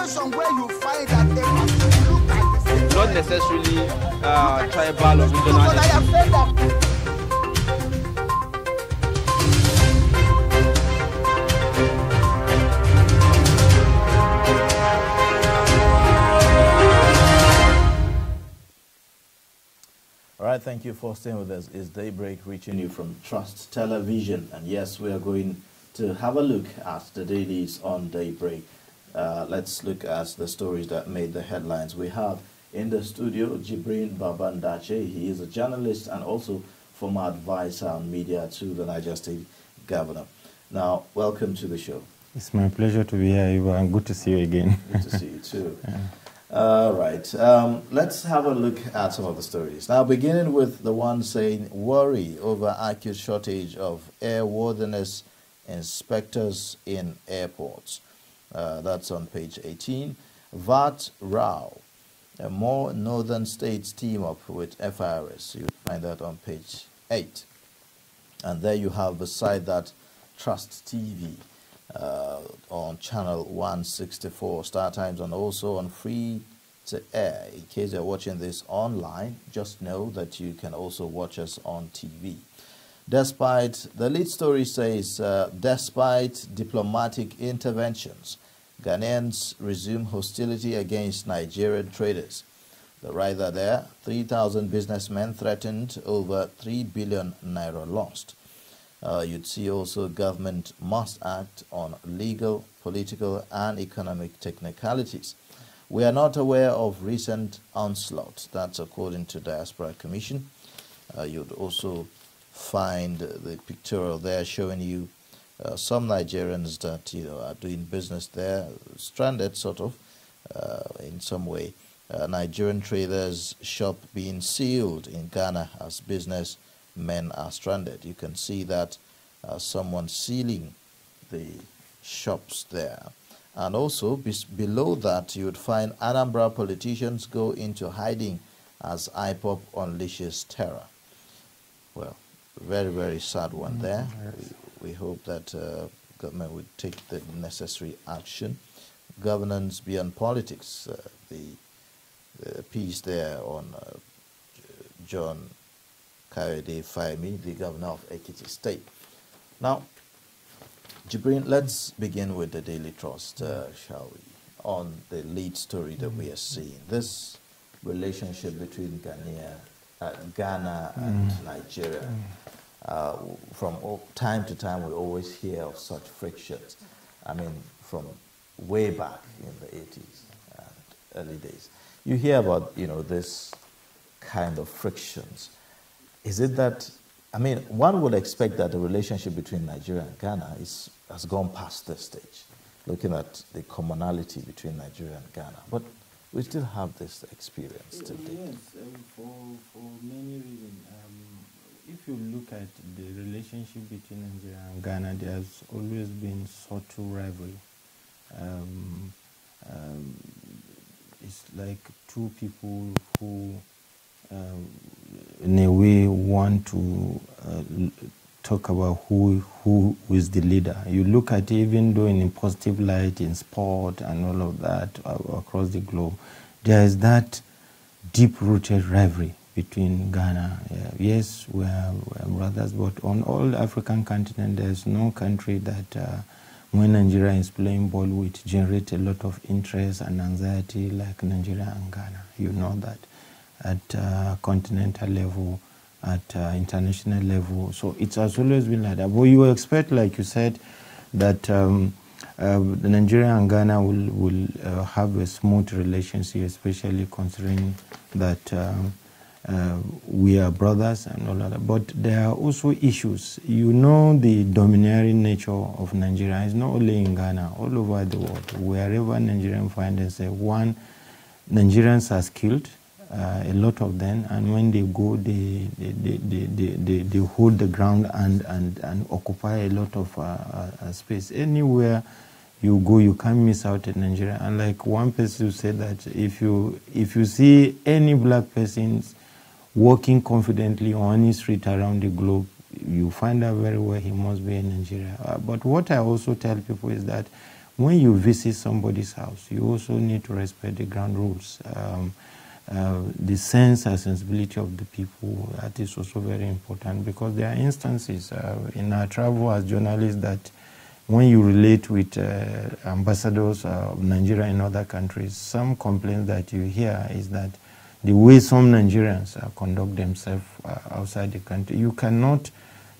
nation where you find that they must look like the same. Not necessarily tribal or regional. But I have said that. All right, thank you for staying with us. It's Daybreak reaching you from Trust Television. And yes, we are going to have a look at the dailies on Daybreak. Let's look at the stories that made the headlines. We have in the studio Jibrin Ndache. He is a journalist and also former advisor on media to the Niger State Governor. Now, welcome to the show. It's my pleasure to be here, Ivo, and good to see you again. Good to see you too. Yeah. All right, let's have a look at some of the stories. Now, beginning with the one saying, worry over acute shortage of airworthiness inspectors in airports. That's on page 18. VAT row. More northern states team up with FIRS. You find that on page 8. And there you have beside that Trust TV. On channel 164 Star Times, and also on free to air. In case you're watching this online, just know that you can also watch us on TV. Despite the lead story says, despite diplomatic interventions, Ghanaians resume hostility against Nigerian traders. The writer there, 3,000 businessmen threatened, over 3 billion naira lost. You'd see also government must act on legal, political, and economic technicalities. We are not aware of recent onslaught. That's according to Diaspora Commission. You'd also find the pictorial there showing you some Nigerians that are doing business there, stranded sort of in some way. Nigerian traders' shop being sealed in Ghana as business men are stranded. You can see that someone sealing the shops there. And also below that you would find Anambra politicians go into hiding as IPOP unleashes terror. Well, very, very sad one there. We hope that government would take the necessary action. Governance beyond politics. The piece there on John Kayode Fayemi, the governor of Ekiti State. Now, Jibrin, let's begin with the Daily Trust, shall we, on the lead story that we are seeing. This relationship between Ghana and Nigeria. From time to time, we always hear of such frictions. I mean, from way back in the 80s and early days. You hear about, this kind of frictions. Is it that, I mean, one would expect that the relationship between Nigeria and Ghana has gone past this stage, looking at the commonality between Nigeria and Ghana. But we still have this experience today. Yes, for many reasons. If you look at the relationship between Nigeria and Ghana, there has always been subtle rivalry. It's like two people who in a way want to talk about who is the leader. You look at it, even though in a positive light in sport and all of that across the globe, there is that deep-rooted rivalry between Ghana. Yes, we are brothers, but on all African continent, there is no country that when Nigeria is playing ball with generate a lot of interest and anxiety like Nigeria and Ghana. You know that. At continental level, at international level. So it has always been like that. But you expect, like you said, that Nigeria and Ghana will have a smooth relationship, especially considering that we are brothers and all that. But there are also issues. The domineering nature of Nigeria is not only in Ghana, all over the world. Wherever Nigerians find themselves, one, Nigerians are skilled. A lot of them, and when they go, they hold the ground and occupy a lot of space. Anywhere you go, you can't miss out in Nigeria. And like one person said that if you see any black person walking confidently on any street around the globe, you find out very well he must be in Nigeria. But what I also tell people is that when you visit somebody's house, you also need to respect the ground rules. The sense and sensibility of the people, that is also very important, because there are instances in our travel as journalists that when you relate with ambassadors of Nigeria in other countries, some complaints that you hear is that the way some Nigerians conduct themselves outside the country, you cannot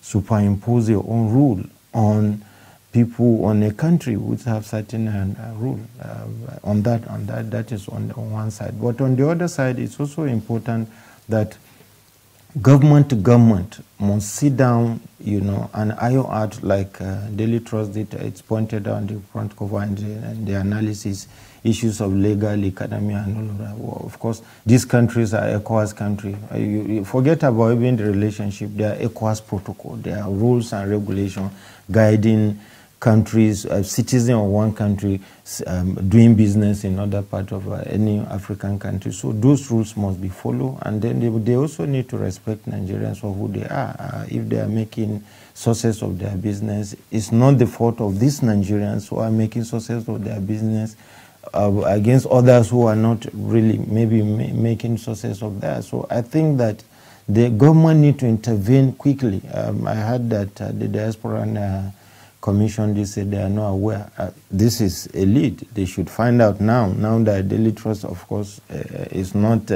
superimpose your own rule on people, on a country which have certain rule on that is on one side. But on the other side, it's also important that government to government must sit down, you know, and iron out, like Daily Trust did. It's pointed out on the front cover and the analysis, issues of legal economy and all of that. Well, of course, these countries are ECOWAS country. You forget about even the relationship. There are ECOWAS protocol. There are rules and regulations guiding countries, citizens of one country doing business in other part of any African country. So those rules must be followed, and then they also need to respect Nigerians for who they are. If they are making success of their business, it's not the fault of these Nigerians who are making success of their business against others who are not really maybe making success of theirs. So I think that the government need to intervene quickly. I heard that the diaspora Commission, they said they are not aware. This is a lead. They should find out now. Now that Daily Trust, of course, is not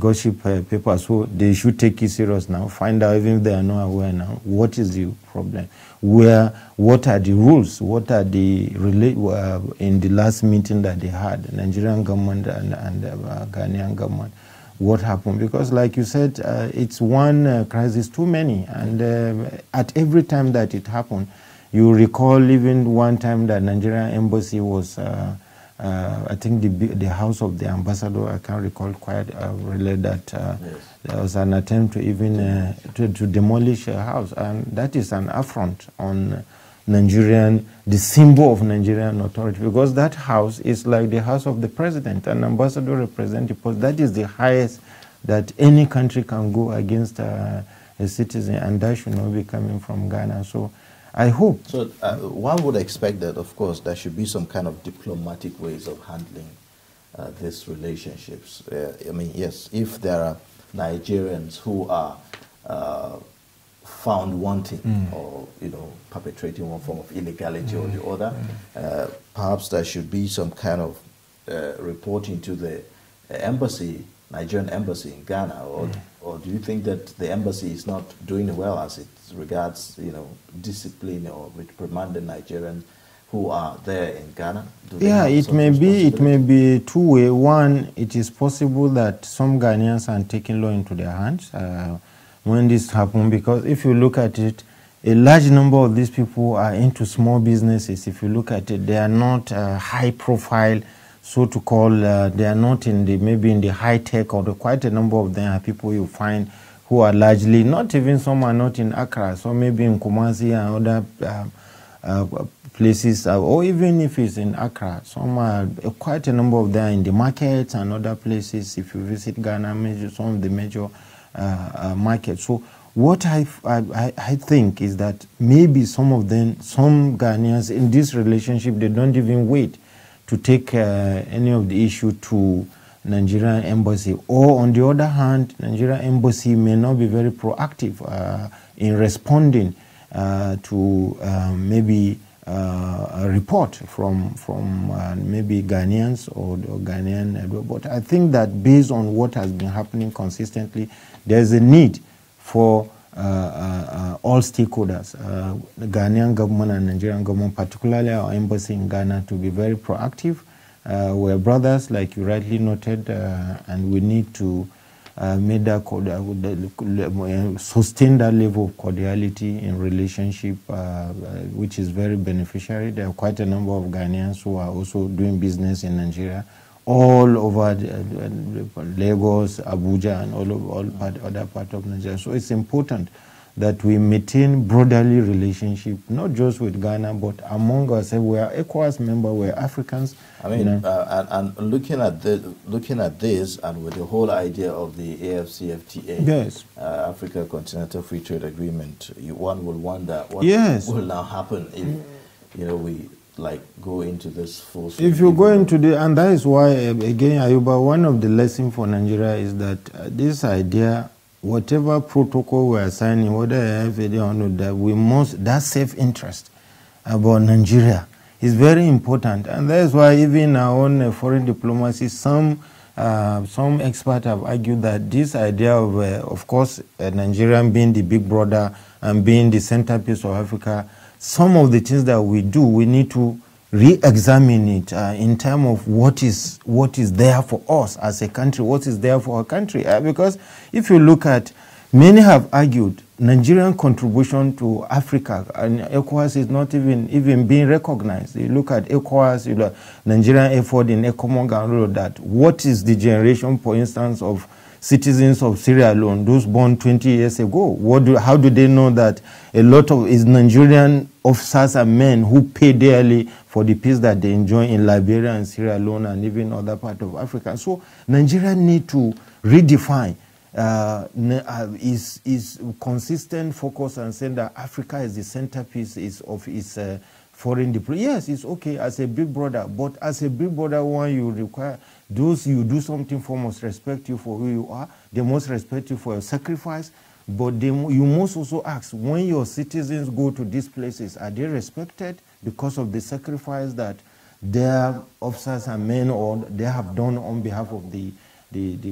gossip paper, so they should take it serious now. Find out, even if they are not aware now, what is the problem? What are the rules? What are the in the last meeting that they had, the Nigerian government and Ghanaian government? What happened? Because like you said, it's one crisis too many, and at every time that it happened, you recall even one time that Nigerian embassy was, I think the house of the ambassador, I can't recall quite really that yes. There was an attempt to even to demolish a house, and that is an affront on the symbol of Nigerian authority, because that house is like the house of the president, an ambassador representative post. That is the highest that any country can go against a citizen, and that should not be coming from Ghana. So I hope. So one would expect that, of course, there should be some kind of diplomatic ways of handling these relationships. I mean, yes, if there are Nigerians who are found wanting or, you know, perpetrating one form of illegality or the other, perhaps there should be some kind of reporting to the embassy, Nigerian embassy in Ghana, or do you think that the embassy is not doing well as it regards, you know, discipline or reprimanding Nigerians who are there in Ghana? Yeah, it may be two-way. One, it is possible that some Ghanaians are taking law into their hands when this happens, because if you look at it, a large number of these people are into small businesses. If you look at it, they are not high profile, so to call. They are not in the maybe in the high tech, or quite a number of them are people you find who are largely not even, some are not in Accra, so maybe in Kumasi and other places, or even if it's in Accra, some are quite a number of them in the markets and other places. If you visit Ghana, some of the major market. So what I think is that maybe some of them, some Ghanaians in this relationship, they don't even wait to take any of the issue to Nigerian embassy. Or on the other hand, Nigerian embassy may not be very proactive in responding to maybe a report from maybe Ghanaians or Ghanaian. But I think that based on what has been happening consistently, there's a need for all stakeholders, the Ghanaian government and Nigerian government, particularly our embassy in Ghana, to be very proactive. We're brothers, like you rightly noted, and we need to sustain that level of cordiality in relationship, which is very beneficiary. There are quite a number of Ghanaians who are also doing business in Nigeria, all over Lagos, Abuja, and other part of Nigeria. So it's important that we maintain brotherly relationship, not just with Ghana, but among ourselves. We are ECOWAS members, we're Africans. I mean, you know. And looking at this, and with the whole idea of the AFCFTA, yes, Africa Continental Free Trade Agreement, one will wonder what will now happen if, you know, we like go into this full. If you go into the, and that is why again, Ayuba, one of the lessons for Nigeria is that this idea, whatever protocol we are signing, whether FAD or not, that we must, that self-interest about Nigeria is very important, and that is why even our own foreign diplomacy, some experts have argued that this idea of course, Nigerian being the big brother and being the centerpiece of Africa, some of the things that we do, we need to re-examine it in terms of what is there for us as a country, what is there for our country. Because if you look at, many have argued Nigerian contribution to Africa and ECOWAS is not even being recognized. You look at ECOWAS, you know, Nigerian effort in ECOMOG and all of that. What is the generation, for instance, of citizens of Sierra Leone, those born 20 years ago? How do they know that a lot of Nigerian officers and men who pay dearly for the peace that they enjoy in Liberia and Sierra Leone and even other parts of Africa? So Nigeria need to redefine is consistent focus and saying that Africa is the centerpiece of its foreign diplomacy. Yes, it's okay as a big brother, but as a big brother, one you require those you do something for must respect you for who you are. They must respect you for your sacrifice, but you must also ask, when your citizens go to these places, are they respected because of the sacrifice that their officers and men or they have done on behalf of the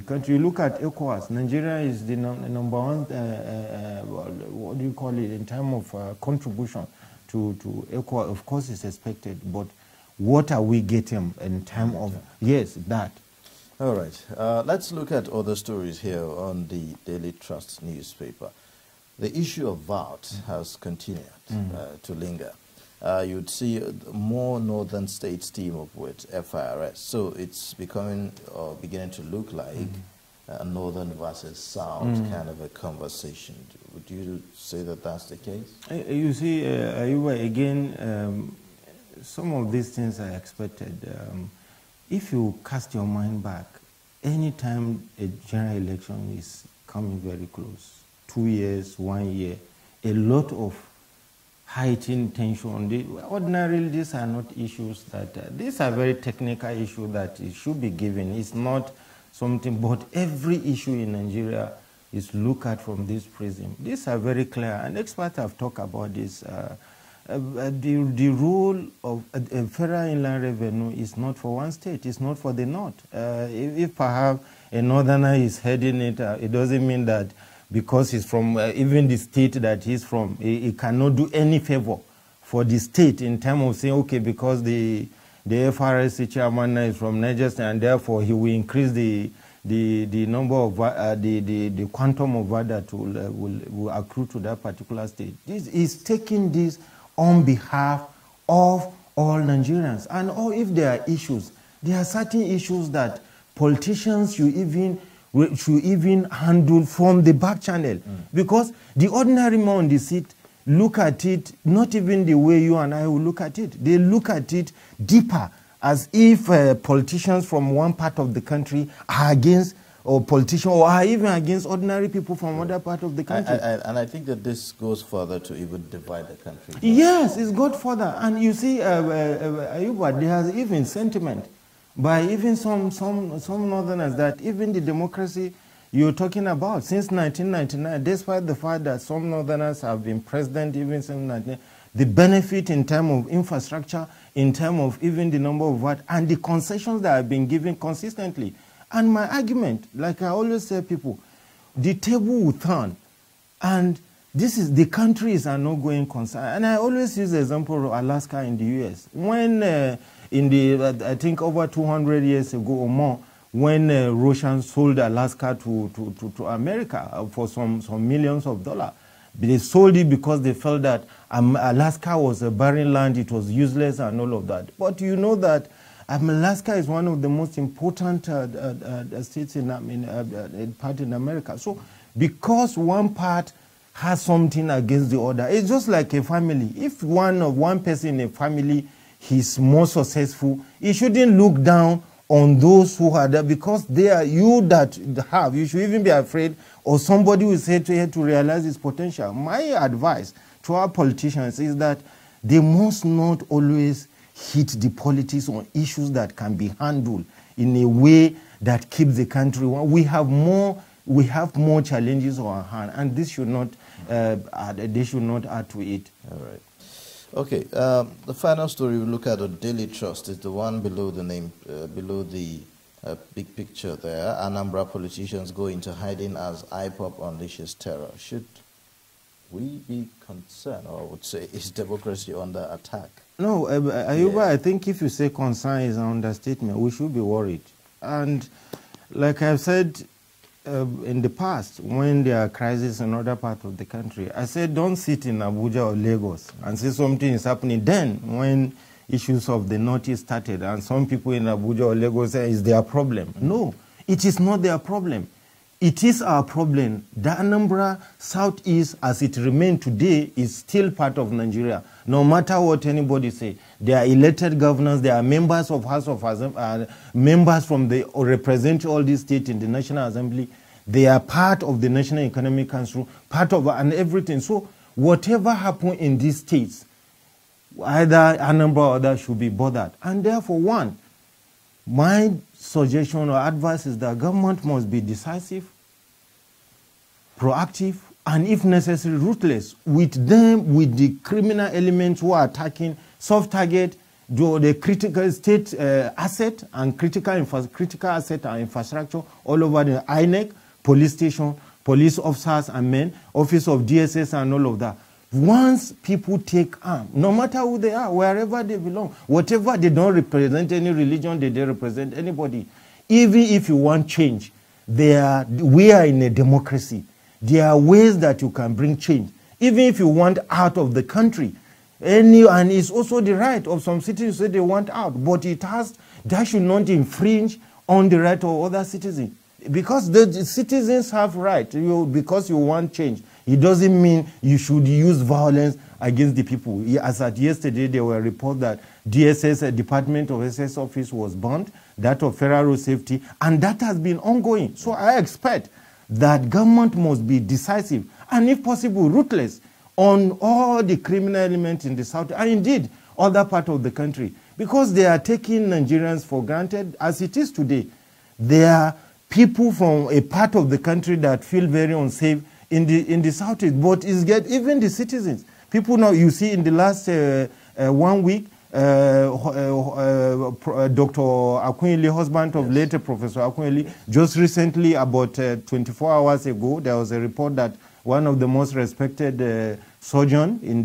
country? You look at ECOWAS, Nigeria is the number one, what do you call it, in terms of contribution to ECOWAS. Of course it's expected, but what are we getting in terms of, yes, that. All right, let's look at other stories here on the Daily Trust newspaper. The issue of VAT has continued to linger. You'd see more northern states team up with FIRS. So it's becoming or beginning to look like a northern versus south kind of a conversation. Would you say that that's the case? You see, again, some of these things are expected. If you cast your mind back, anytime a general election is coming very close, 2 years, 1 year, a lot of heightened tension. Ordinarily, these are not issues that, these are very technical issues that it should be given. It's not something, but every issue in Nigeria is looked at from this prism. These are very clear, and experts have talked about this. The rule of federal inland revenue is not for one state, it's not for the north. If perhaps a northerner is heading it, it doesn't mean that because he's from even the state that he's from, he cannot do any favor for the state in terms of saying, okay, because the FRSC chairman is from Niger State and therefore he will increase the number of the quantum of VAT that will accrue to that particular state. This is taking this on behalf of all Nigerians. And if there are issues, there are certain issues that politicians should even handle from the back channel. Because the ordinary man on the seat look at it, not even the way you and I will look at it. They look at it deeper, as if politicians from one part of the country are against, or politicians, or are even against ordinary people from other part of the country. And I think that this goes further to even divide the country. Yes, it's got further. And you see, Ayuba, there has even sentiment by even some northerners that even the democracy you're talking about since 1999, despite the fact that some northerners have been president even since 1999, the benefit in terms of infrastructure, in terms of even the number of VAT, and the concessions that have been given consistently. And my argument, like I always say, people, the table will turn, and this is the countries are not going concern. And I always use the example of Alaska in the U.S. When in the I think over 200 years ago or more, when Russians sold Alaska to America for some millions of dollars. They sold it because they felt that Alaska was a barren land, it was useless and all of that. But you know that Alaska is one of the most important states in part in America. So because one part has something against the other, it's just like a family. If one person in a family is more successful, he shouldn't look down on those who are there, because they are you that have. You should even be afraid or somebody will say to you to realize his potential. My advice to our politicians is that they must not always hit the politics on issues that can be handled in a way that keeps the country. We have more challenges on our hand, and this should not. They should not add to it. All right. Okay. The final story we look at on Daily Trust is the one below the name, below the big picture there. Anambra politicians go into hiding as IPOP unleashes terror. Should we be concerned, or I would say, is democracy under attack? No, Ayuba, I think if you say concern is an understatement. We should be worried. And like I've said in the past, when there are crises in other parts of the country, I said don't sit in Abuja or Lagos and say something is happening. Then, when issues of the Northeast started, and some people in Abuja or Lagos say it's their problem. No, it is not their problem. It is our problem. The Anambra Southeast, as it remains today, is still part of Nigeria. No matter what anybody say, they are elected governors, they are members of House of Assembly, members from the represent all these states in the National Assembly. They are part of the National Economic Council, part of and everything. So whatever happens in these states, either Anambra or others should be bothered. And therefore, one, my suggestion or advice is that government must be decisive, proactive, and if necessary, ruthless with them, with the criminal elements who are attacking, soft target, the critical state asset and critical asset and infrastructure all over the INEC, police station, police officers and men, office of DSS and all of that. Once people take arm, no matter who they are, wherever they belong, whatever, they don't represent any religion, they don't represent anybody. Even if you want change, we are in a democracy. There are ways that you can bring change. Even if you want out of the country, and it's also the right of some citizens to say they want out, but that should not infringe on the right of other citizens. Because the citizens have right, because you want change. It doesn't mean you should use violence against the people. As at yesterday, there were reports that DSS, Department of SS office was burned, that of Federal Road Safety, and that has been ongoing. So I expect that government must be decisive and, if possible, ruthless on all the criminal elements in the south and indeed other parts of the country, because they are taking Nigerians for granted as it is today. There are people from a part of the country that feel very unsafe in the southeast, but even the citizens. People now, you see, in the last 1 week, Dr. Akunili, husband of later Professor Akunili, just recently, about 24 hours ago, there was a report that one of the most respected surgeons in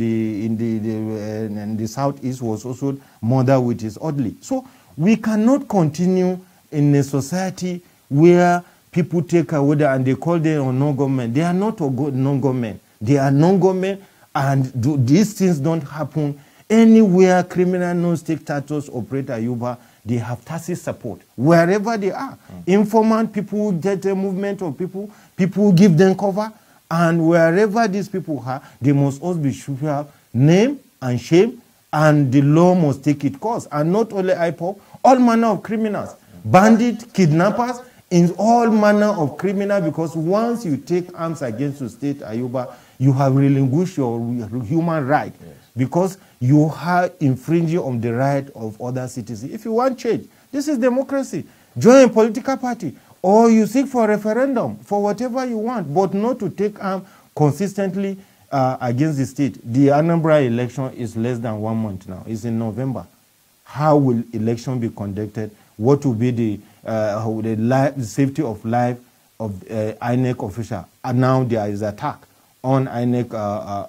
the southeast was also murdered with his orderly. So we cannot continue in a society where people take away and they call them non-government. They are not non-government. They are non-government, and these things don't happen anywhere. Criminal non-state status operator Ayuba, they have tacit support wherever they are. Informant people get a movement of people give them cover, and wherever these people are, they must also be sure to have name and shame, and the law must take its course. And not only IPOP, all manner of criminals, bandits, kidnappers, in all manner of criminal, because once you take arms against the state, Ayuba, you have relinquished your human right, because you are infringing on the right of other citizens. If you want change, this is democracy. Join a political party, or you seek for a referendum for whatever you want, but not to take arms consistently against the state. The Anambra election is less than 1 month now. It's in November. How will election be conducted? What will be the safety of life of INEC official? And now there is attack on INEC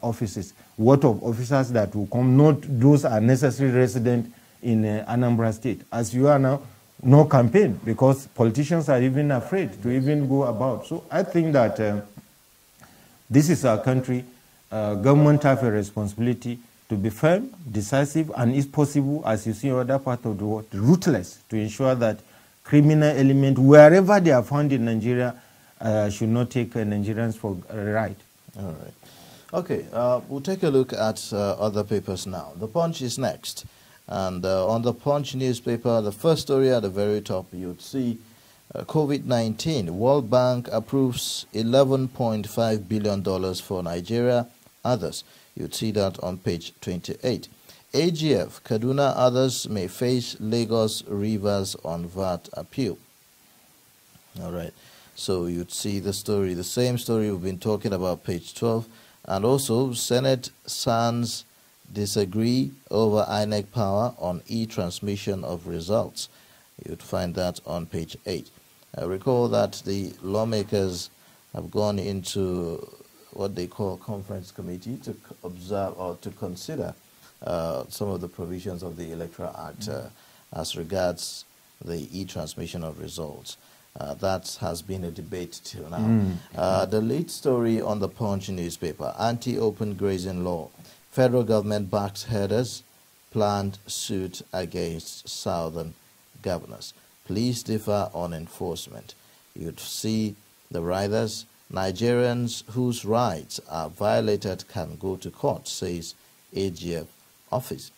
offices. What of officers that will come? Not those are necessary residents in Anambra State. As you are now, no campaign, because politicians are even afraid to even go about. So I think that this is our country. Government have a responsibility to be firm, decisive, and if possible, as you see in other parts of the world, ruthless, to ensure that criminal elements, wherever they are found in Nigeria, should not take Nigerians for a ride. All right. Okay, we'll take a look at other papers now. The Punch is next. And on the Punch newspaper, the first story at the very top, you'd see COVID-19. World Bank approves $11.5 billion for Nigeria. Others. You'd see that on page 28. AGF, Kaduna, others may face Lagos Rivers on VAT appeal. All right. So you'd see the story, the same story we've been talking about, page 12. And also, Senate SANs disagree over INEC power on e-transmission of results. You'd find that on page 8. Recall that the lawmakers have gone into what they call conference committee to observe or to consider some of the provisions of the Electoral Act as regards the e-transmission of results. That has been a debate till now. The lead story on the Punch newspaper, anti-open grazing law. Federal government backs herders, planned suit against southern governors. Police differ on enforcement. You'd see the riders, Nigerians whose rights are violated can go to court, says AGF office.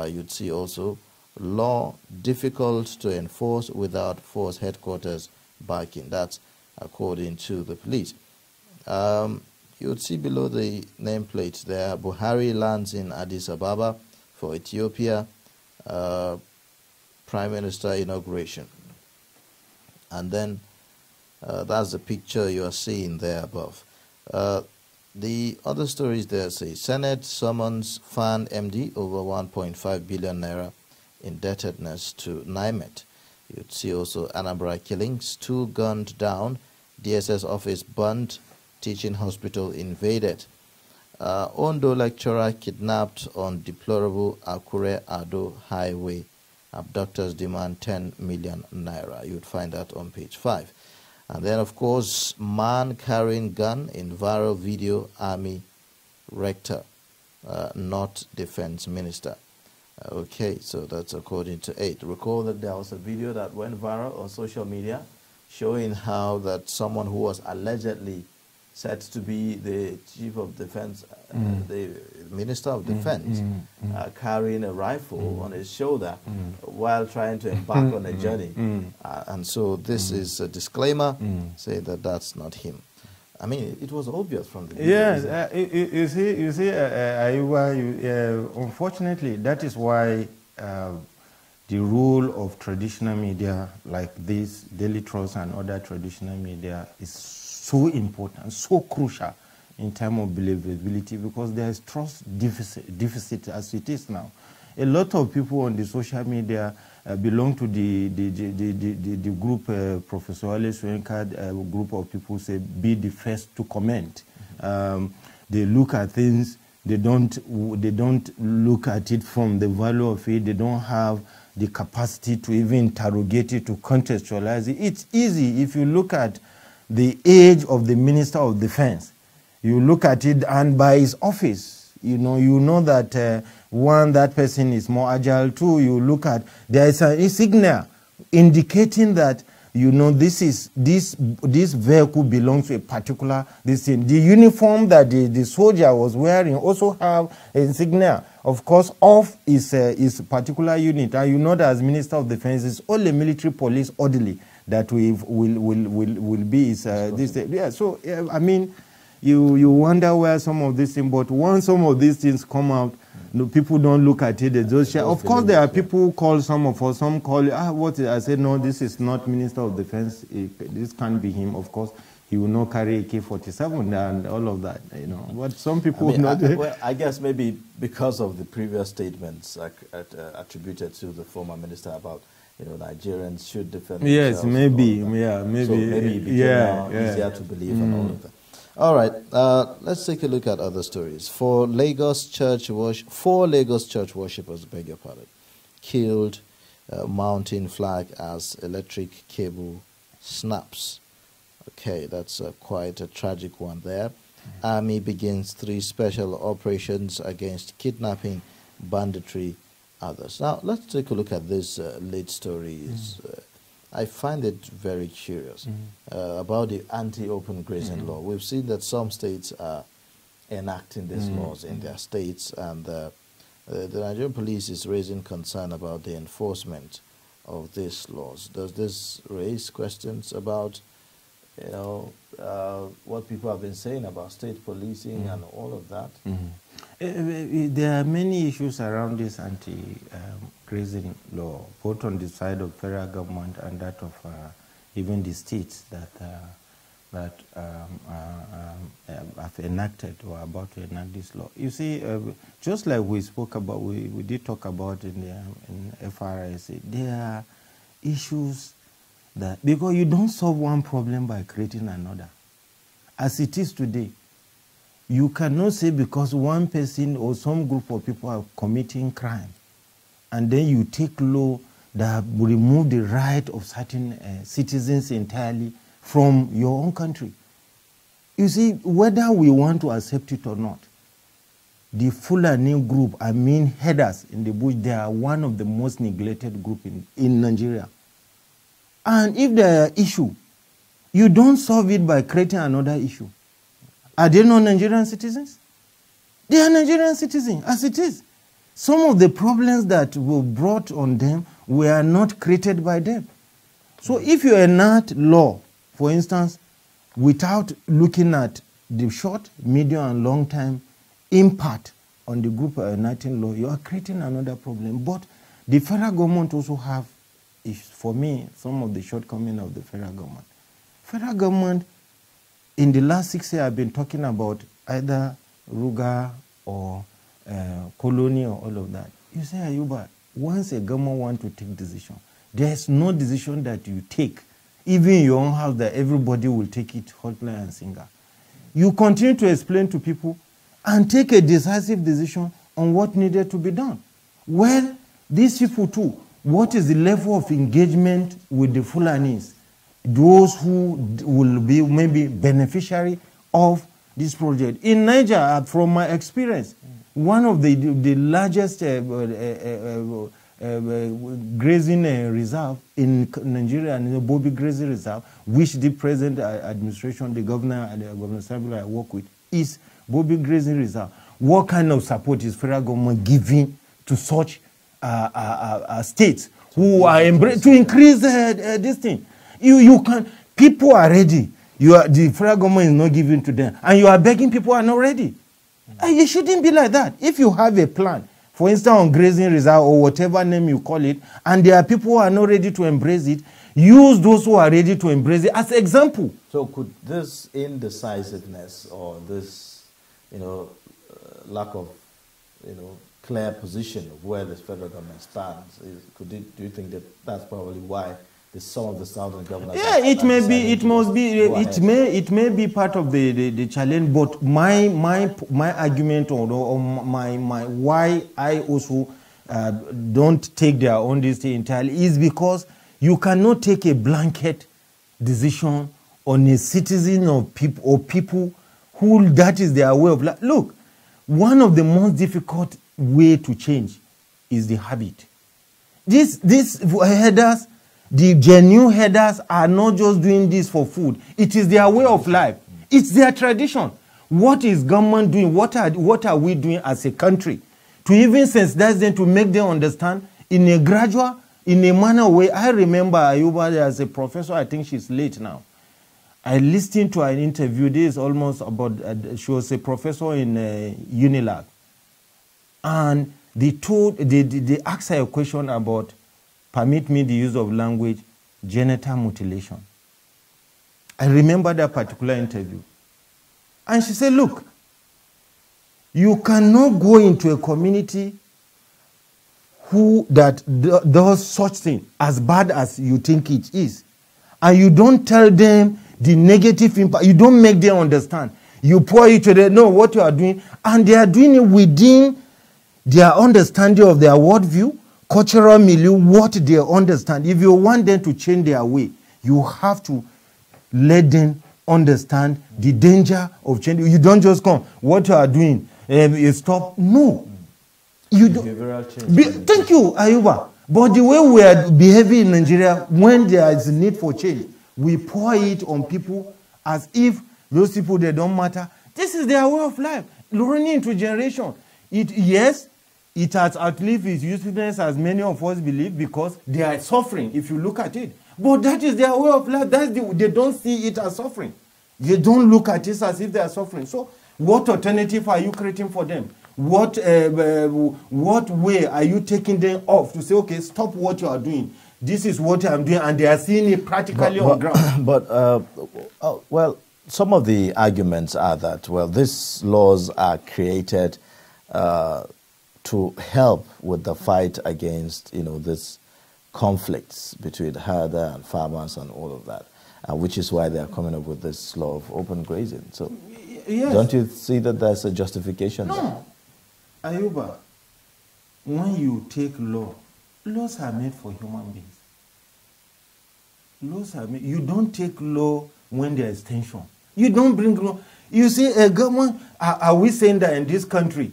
You'd see also law difficult to enforce without force headquarters backing. That's according to the police. You would see below the nameplate there, Buhari lands in Addis Ababa for Ethiopia Prime Minister inauguration. And then that's the picture you are seeing there above. The other stories there say, Senate summons FAN MD over 1.5 billion naira indebtedness to NIMET. You'd see also Anambra killings, 2 gunned down, DSS office burnt, teaching hospital invaded. Ondo lecturer kidnapped on deplorable Akure-Ado highway. Abductors demand 10 million naira. You'd find that on page 5. And then, of course, man carrying gun in viral video, army rector, not defense minister. Okay, so that's according to 8. Recall that there was a video that went viral on social media showing how that someone who was allegedly said to be the chief of defense, the minister of defense, carrying a rifle on his shoulder while trying to embark on a journey. And so this is a disclaimer, say that that's not him. I mean, it was obvious from the video. Yes, you see, Ayuba, unfortunately, that is why the role of traditional media like this, Daily Trust and other traditional media, is so important, so crucial in terms of believability, because there is trust deficit as it is now. A lot of people on the social media belong to the group, Professor Ale Swenkard, group of people say, be the first to comment. They look at things, they don't look at it from the value of it, they don't have the capacity to even interrogate it, to contextualize it. It's easy if you look at the age of the Minister of Defense. You look at it, and by his office, you know that that person is more agile. Two, you look at, there is a signal indicating that this vehicle belongs to a particular thing. The uniform that the soldier was wearing also have a signal. Of course, off is a particular unit, and you know that as Minister of Defense, it's all the military police orderly that will be this. Yeah, so I mean, you wonder where some of these things. But once some of these things come out, people don't look at it. Of course, there are people who call some of us. Some call what I said. No, this is not Minister of Defense. This can't be him. Of course, he will not carry AK-47 and all of that. But some people I guess maybe because of the previous statements attributed to the former minister about Nigerians should defend themselves. Yes, maybe, yeah, maybe. So maybe it became easier to believe and all of that. All right, let's take a look at other stories. 4 Lagos church worshippers, beg your pardon, killed, mounting flag as electric cable snaps. Okay, that's quite a tragic one there. Army begins 3 special operations against kidnapping, banditry, others. Now, let's take a look at this lead stories. I find it very curious about the anti-open grazing law. We've seen that some states are enacting these laws in their states, and the Nigerian police is raising concern about the enforcement of these laws. Does this raise questions about you know, what people have been saying about state policing and all of that. There are many issues around this anti-grazing law, both on the side of federal government and that of even the states that have enacted or about to enact this law. You see, just like we spoke about, we did talk about in FRSA, there are issues that, because you don't solve one problem by creating another. As it is today, you cannot say because one person or some group of people are committing crime, and then you take law that will remove the right of certain citizens entirely from your own country. You see, whether we want to accept it or not, the Fulani group, I mean headers in the bush, they are one of the most neglected group in Nigeria. And if there are issue, you don't solve it by creating another issue. Are they not Nigerian citizens? They are Nigerian citizens, as it is. Some of the problems that were brought on them were not created by them. So if you enact law, for instance, without looking at the short, medium, and long-term impact on the group enacting law, you are creating another problem. But the federal government also have, for me, some of the shortcomings of the federal government. Federal government, in the last 6 years, I've been talking about either Ruga or colony or all of that. You say, Ayuba, once a government wants to take decision, there's no decision that you take, even in your own house, that everybody will take it hotline and singer. You continue to explain to people and take a decisive decision on what needed to be done. Well, these people too, what is the level of engagement with the Fulanis? Those who will be maybe beneficiary of this project. In Niger, from my experience, one of the largest grazing reserve in Nigeria, and the Bobby Grazing Reserve, which the present administration, the governor and the governor assembly I work with, is Bobby Grazing Reserve. What kind of support is federal government giving to such states who are to increase this thing? You can. People are ready. The federal government is not giving to them, and you are begging people who are not ready. It shouldn't be like that. If you have a plan, for instance, on grazing reserve or whatever name you call it, and there are people who are not ready to embrace it, use those who are ready to embrace it as example. So could this indecisiveness or this, lack of, clear position of where the federal government stands, do you think that that's probably why some of the southern governors? Yeah, it may be. It must be. It may be part of the challenge. But my argument or my why I also don't take their own decision entirely is because you cannot take a blanket decision on a citizen of people who that is their way of life. Look, one of the most difficult way to change is the habit. These headers. The genuine headers are not just doing this for food. It is their way of life. It's their tradition. What is government doing? What are we doing as a country to even sensitize them, to make them understand in a gradual, in a manner way? I remember Ayuba as a professor. I think she's late now. I listened to an interview. This is almost about. She was a professor in Unilag, and they asked her a question about, permit me the use of language, genital mutilation. I remember that particular interview. And she said, look, you cannot go into a community that does such thing as bad as you think it is, and you don't tell them the negative impact. You don't make them understand. You pour it to them, know what you are doing, and they are doing it within their understanding of their worldview, cultural milieu, what they understand. If you want them to change their way, you have to let them understand the danger of change. You don't just come, what you are doing, you stop. No. You don't. Thank you, Ayuba. But the way we are behaving in Nigeria, when there is a need for change, we pour it on people as if those people, they don't matter. This is their way of life, running into generation. Yes, it has outlived its usefulness, as many of us believe, because they are suffering, if you look at it. But that is their way of life. They don't see it as suffering. They don't look at it as if they are suffering. So what alternative are you creating for them? What way are you taking them off to say, okay, stop what you are doing? This is what I'm doing, and they are seeing it practically on ground. Well, some of the arguments are that, well, these laws are created to help with the fight against, this conflicts between herder and farmers and all of that, which is why they are coming up with this law of open grazing. So, yes. Don't you see that there's a justification? No. Ayuba, when you take laws are made for human beings. You don't take law when there is tension. You don't bring law. You see, a government, are we saying that in this country,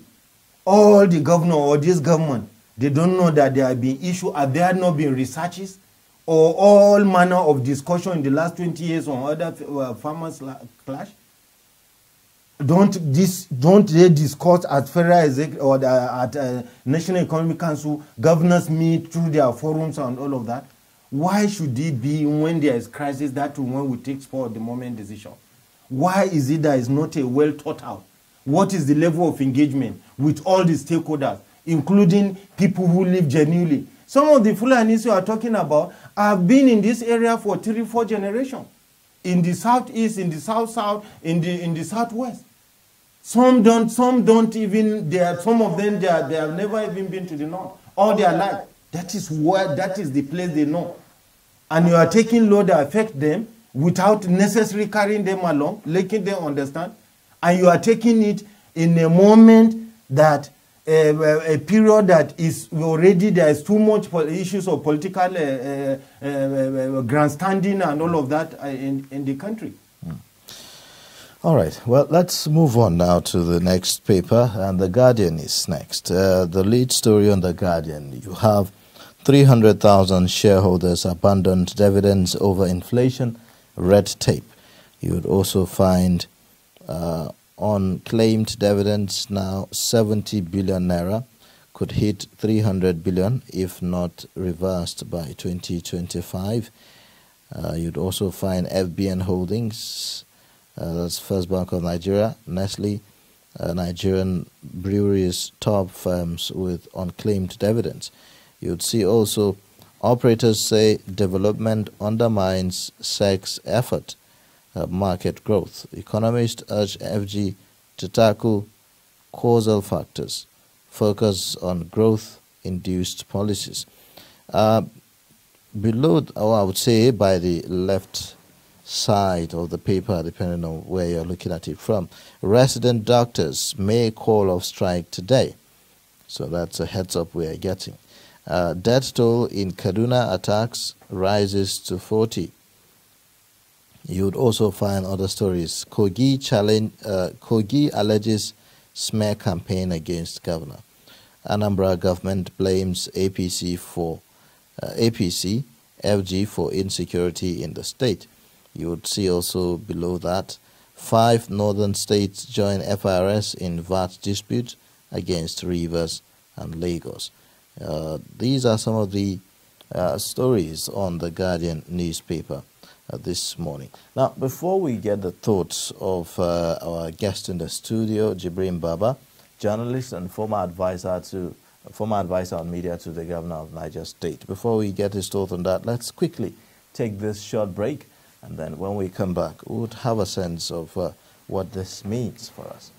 all the governor or this government, they don't know that there have been issues, have there not been researches or all manner of discussion in the last 20 years on other farmers' clash? Don't they discuss at federal or at National Economic Council, governors meet through their forums and all of that? Why should it be when there is crisis that when we take spur of the moment decision? Why is it that it's not a well thought out? What is the level of engagement with all the stakeholders, including people who live genuinely? Some of the Fulanis you are talking about have been in this area for 3-4 generations. In the southeast, in the south-south, in the southwest. Some don't even, some of them, they have never even been to the north all their life. That is the place they know. And you are taking law that affect them without necessarily carrying them along, making them understand. And you are taking it in a moment that, a period that is already, there is too much issues of political grandstanding and all of that in the country. All right. Well, let's move on now to the next paper, and The Guardian is next. The lead story on The Guardian, you have 300,000 shareholders abandoned dividends over inflation, red tape. You would also find unclaimed dividends now 70 billion naira, could hit 300 billion if not reversed by 2025. You'd also find FBN Holdings, that's First Bank of Nigeria, Nestle, Nigerian breweries, top firms with unclaimed dividends. You'd see also operators say development undermines SEC's effort, market growth. Economists urge FG to tackle causal factors, focus on growth-induced policies. Below, or I would say by the left side of the paper, depending on where you're looking at it from, resident doctors may call off strike today. So that's a heads up we are getting. Death toll in Kaduna attacks rises to 40. You would also find other stories. Kogi alleges smear campaign against governor. Anambra government blames APC, FG for insecurity in the state. You would see also below that, 5 northern states join FRS in VAT dispute against Rivers and Lagos. These are some of the stories on the Guardian newspaper this morning. Now, before we get the thoughts of our guest in the studio, Jibrin Baba, journalist and former advisor on media to the governor of Niger State. Before we get his thoughts on that, let's quickly take this short break, and then when we come back, we would have a sense of what this means for us.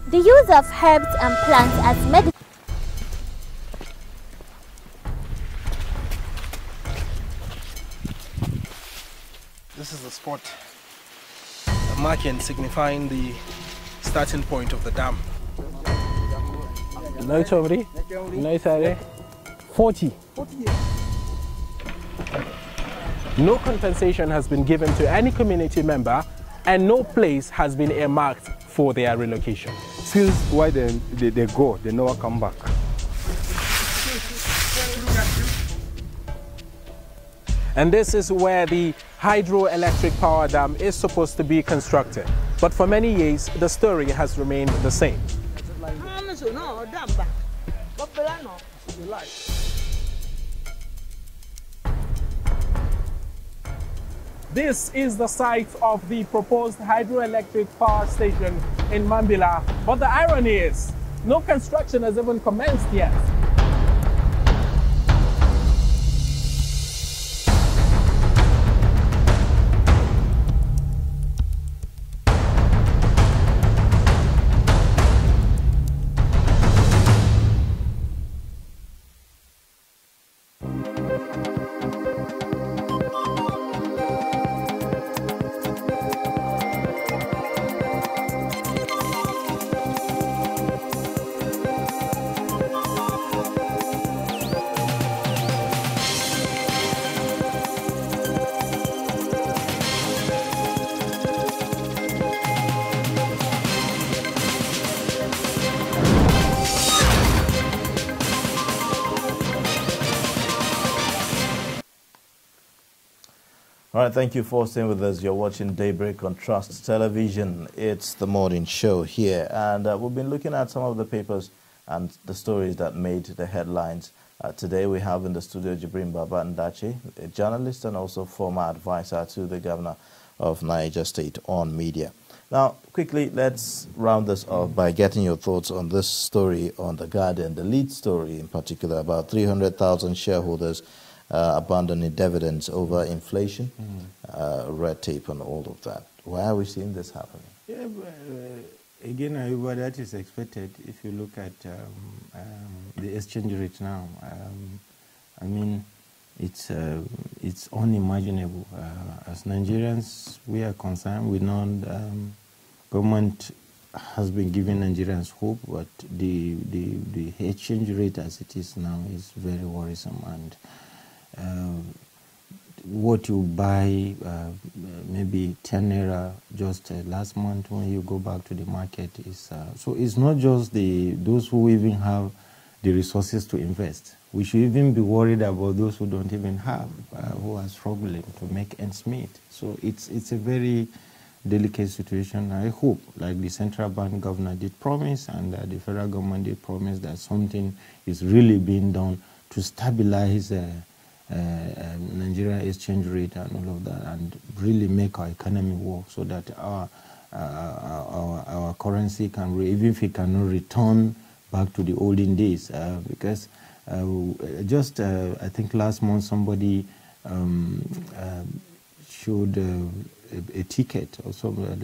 The use of herbs and plants as medicine. This is the spot, a marking signifying the starting point of the dam. 40. No compensation has been given to any community member, and no place has been earmarked for their relocation. Since why they go, they never come back. And this is where the hydroelectric power dam is supposed to be constructed. But for many years, the story has remained the same. This is the site of the proposed hydroelectric power station in Mambila. But the irony is, no construction has even commenced yet. All right, thank you for staying with us. You're watching Daybreak on Trust Television. It's the morning show here, and we've been looking at some of the papers and the stories that made the headlines. Today we have in the studio Jibrin Ndache, a journalist and also former advisor to the governor of Niger State on media. Now, quickly, let's round this off by getting your thoughts on this story on The Guardian, the lead story in particular, about 300,000 shareholders abandoning dividends over inflation, red tape and all of that. Why are we seeing this happening? Yeah, again, Ayuba, that is expected if you look at the exchange rate now. I mean, it's unimaginable. As Nigerians, we are concerned. We know government has been giving Nigerians hope, but the exchange rate as it is now is very worrisome. And what you buy, maybe 10 naira just last month when you go back to the market is so it's not just those who even have the resources to invest. We should even be worried about those who don't even have, who are struggling to make ends meet. So it's a very delicate situation. I hope, like the central bank governor did promise and the federal government did promise, that something is really being done to stabilize Nigeria exchange rate and all of that, and really make our economy work so that our currency can, even if it cannot return back to the olden days, because I think last month somebody showed a ticket, also a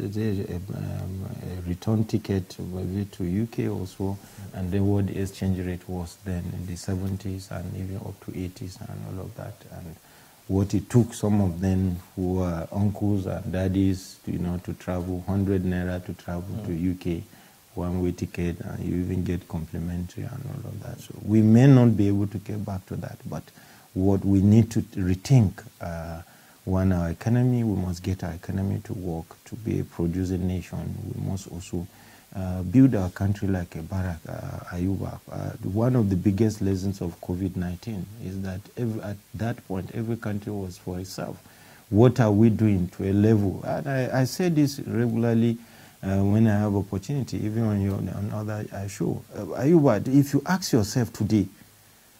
return ticket maybe to UK also, and then what the exchange rate was then in the 70s and even up to 80s and all of that, and what it took some of them who were uncles and daddies to travel 100 naira to travel to UK, one-way ticket, and you even get complimentary and all of that. So we may not be able to get back to that, but what we need to rethink, one, our economy, we must get our economy to work, to be a producing nation. We must also build our country like a barrack, Ayuba. One of the biggest lessons of COVID-19 is that at that point, every country was for itself. What are we doing to a level? And I say this regularly when I have opportunity, even on other show. Ayuba, if you ask yourself today,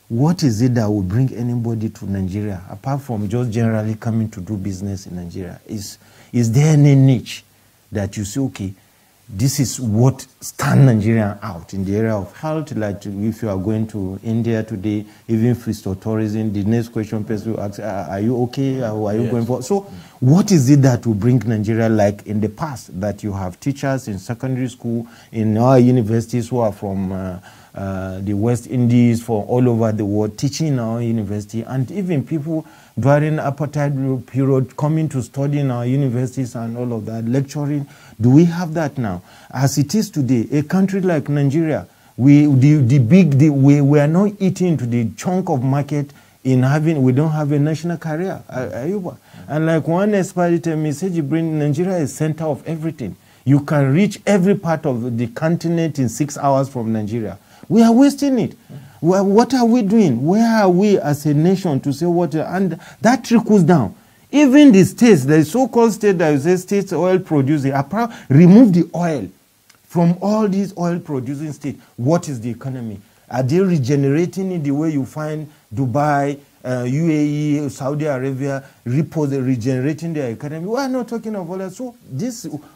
what is it that will bring anybody to Nigeria, apart from just generally coming to do business in Nigeria? Is there any niche that you say, okay, this is what stand Nigeria out in the area of health? Like if you are going to India today, even if it's for tourism, the next question person will ask, are you okay? Or are you going for? So what is it that will bring Nigeria, like in the past, that you have teachers in secondary school, in our universities who are from the West Indies, for all over the world, teaching in our university, and even people during apartheid period coming to study in our universities and all of that, lecturing. Do we have that now? As it is today, a country like Nigeria, we are not eating into the chunk of market in having, we don't have a national career. And like one expert told me, Jibrin, Nigeria is center of everything. You can reach every part of the continent in 6 hours from Nigeria. We are wasting it. What are we doing? Where are we as a nation to say what? And that trickles down. Even the states, the so-called state that is a state oil producing, remove the oil from all these oil producing states. What is the economy? Are they regenerating in the way you find Dubai, UAE, Saudi Arabia, regenerating their economy. We are not talking of all that. So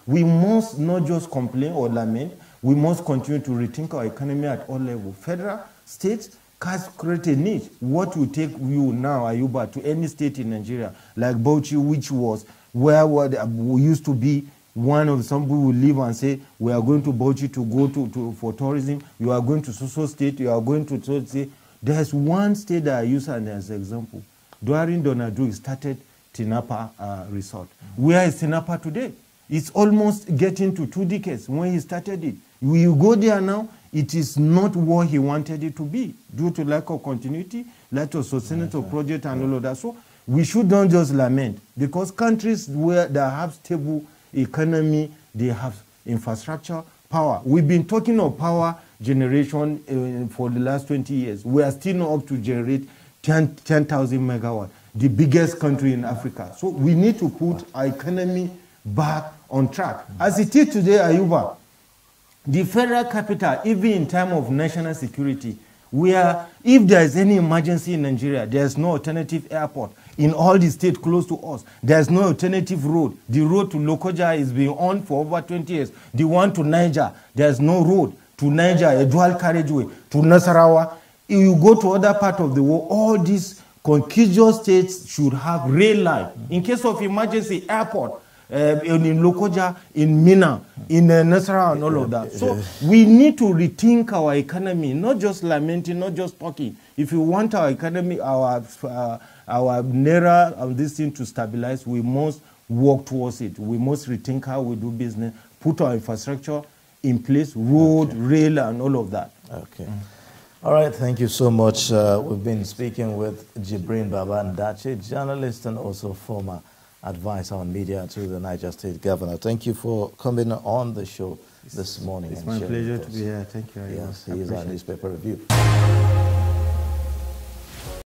we must not just complain or lament. We must continue to rethink our economy at all levels. Federal, states, has created a niche. What will take you now, Ayuba, to any state in Nigeria, like Bauchi, which was where we used to be one of some people will live and say, we are going to Bauchi to go for tourism. You are going to so state. You are going to say. There's one state that I use as an example. During Donadu started Tinapa Resort. Where is Tinapa today? It's almost getting to 2 decades when he started it. You go there now, it is not what he wanted it to be due to lack of continuity, lack of sustainable project and all of that. So we should not just lament, because countries that have stable economy, they have infrastructure, power. We've been talking of power generation for the last 20 years. We are still not up to generate 10,000 megawatts, the biggest country in Africa. So we need to put our economy back on track. As it is today, Ayuba, the federal capital, even in time of national security, if there is any emergency in Nigeria, there's no alternative airport. In all the states close to us, there's no alternative road. The road to Lokoja is being on for over 20 years. The one to Niger, there's no road. To Niger, a dual carriageway. To Nasarawa, if you go to other part of the world, all these contiguous states should have rail line. In case of emergency, airport. In Lokoja, in Mina, in Nasarawa, and all of that. So we need to rethink our economy, not just lamenting, not just talking. If we want our economy, our naira and this thing to stabilize, we must work towards it. We must rethink how we do business, put our infrastructure in place, road, rail, and all of that. Okay. All right, thank you so much. We've been speaking with Jibrin Baba Ndache, journalist and also former advisor on media to the Niger State Governor. Thank you for coming on the show this morning. It's my pleasure to be here. Thank you very much. Yes, he is our newspaper review.